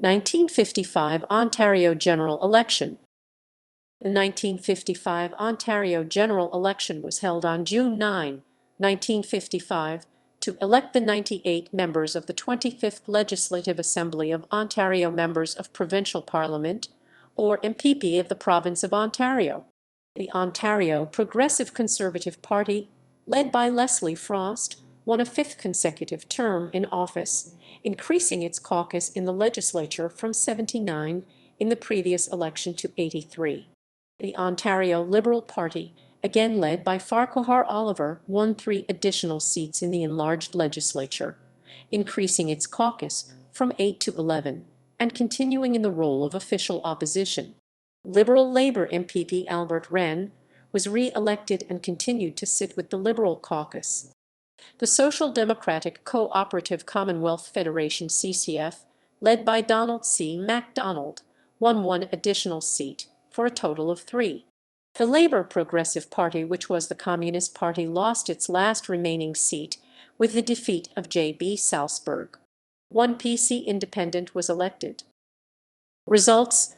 1955 Ontario General Election. The 1955 Ontario general election was held on June 9, 1955, to elect the 98 members of the 25th Legislative Assembly of Ontario, members of Provincial Parliament, or MPP of the Province of Ontario. The Ontario Progressive Conservative Party, led by Leslie Frost, won a fifth consecutive term in office, increasing its caucus in the legislature from 79 in the previous election to 83. The Ontario Liberal Party, again led by Farquhar Oliver, won 3 additional seats in the enlarged legislature, increasing its caucus from 8 to 11, and continuing in the role of official opposition. Liberal Labour MPP Albert Wren was re-elected and continued to sit with the Liberal caucus. The Social Democratic Co-operative Commonwealth Federation (CCF), led by MacDonald, won 1 additional seat, for a total of 3. The Labour Progressive Party, which was the Communist Party, lost its last remaining seat with the defeat of J.B. Salzburg. 1 PC independent was elected. Results: